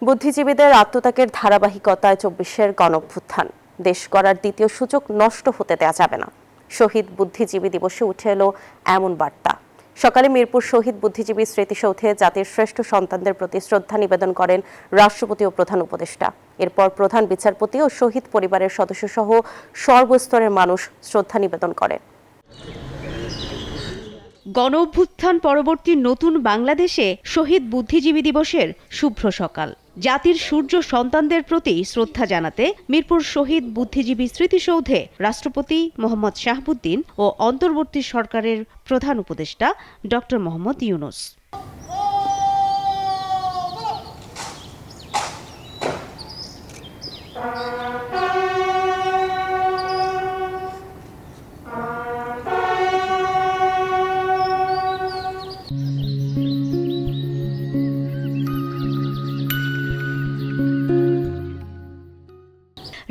বুদ্ধিজীবীদের আত্মত্যাগের ধারাবাহিকতায় ২৪-এর গণঅভ্যুত্থান দেশ গড়ার দ্বিতীয় সুযোগ নষ্ট হতে দেওয়া যাবে না। শহীদ বুদ্ধিজীবী দিবসে উঠে এলো এমন বার্তা। সকালে মিরপুর শহীদ বুদ্ধিজীবী স্মৃতিসৌধে জাতির শ্রেষ্ঠ সন্তানদের প্রতি শ্রদ্ধা নিবেদন করেন রাষ্ট্রপতি ও প্রধান উপদেষ্টা। এরপর প্রধান বিচারপতি ও শহীদ পরিবারের সদস্যসহ সর্বস্তরের মানুষ শ্রদ্ধা নিবেদন করেন। গণঅভ্যুত্থান পরবর্তী নতুন বাংলাদেশে শহীদ বুদ্ধিজীবী দিবসের শুভ্র সকাল। জাতির সূর্য সন্তানদের প্রতি শ্রদ্ধা জানাতে মিরপুর শহীদ বুদ্ধিজীবী স্মৃতিসৌধে রাষ্ট্রপতি মোহাম্মদ শাহাবুদ্দিন ও অন্তর্বর্তী সরকারের প্রধান উপদেষ্টা ডক্টর মোহাম্মদ ইউনূস।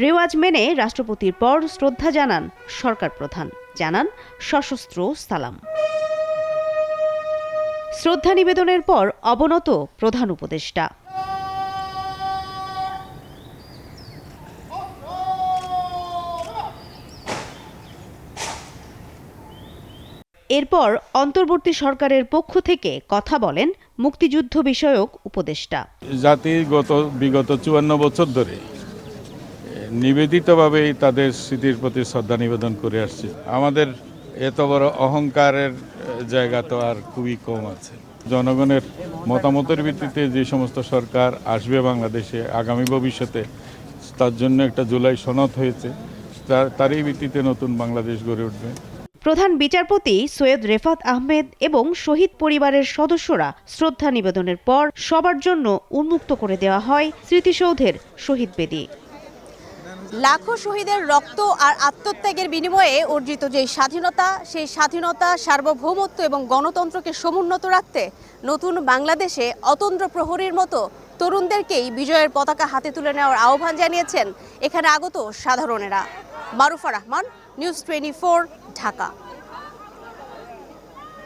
রেওয়াজ মেনে রাষ্ট্রপতির পর শ্রদ্ধা জানান সরকার প্রধান, জানান সশস্ত্র সালাম। শ্রদ্ধা নিবেদনের পর অবনত প্রধান উপদেষ্টা। এরপর অন্তর্বর্তী সরকারের পক্ষ থেকে কথা বলেন মুক্তিযুদ্ধ বিষয়ক উপদেষ্টা। জাতি বিগত ৫৪ বছর ধরে নিবেদিতভাবেই তাদের স্মৃতির প্রতি শ্রদ্ধা নিবেদন করে আসছে। আমাদের এত বড় অহংকারের জায়গা তো আর খুবই কম আছে। জনগণের মতামতের ভিত্তিতে যে সমস্ত সরকার আসবে বাংলাদেশে আগামী ভবিষ্যতে, তার জন্য একটা জুলাই সনদ হয়েছে, তারই ভিত্তিতে নতুন বাংলাদেশ গড়ে উঠবে। প্রধান বিচারপতি সৈয়দ রেফাত আহমেদ এবং শহীদ পরিবারের সদস্যরা শ্রদ্ধা নিবেদনের পর সবার জন্য উন্মুক্ত করে দেওয়া হয় স্মৃতিসৌধের শহীদ বেদি। লাখো শহীদের রক্ত আর আত্মত্যাগের বিনিময়ে অর্জিত যে স্বাধীনতা, সেই স্বাধীনতা, সার্বভৌমত্ব এবং গণতন্ত্রকে সমুন্নত রাখতে নতুন বাংলাদেশে অতন্দ্র প্রহরীর মতো তরুণদেরকেই বিজয়ের পতাকা হাতে তুলে নেওয়ার আহ্বান জানিয়েছেন এখানে আগত সাধারণেরা। মারুফা রহমান, নিউজ 24, ঢাকা।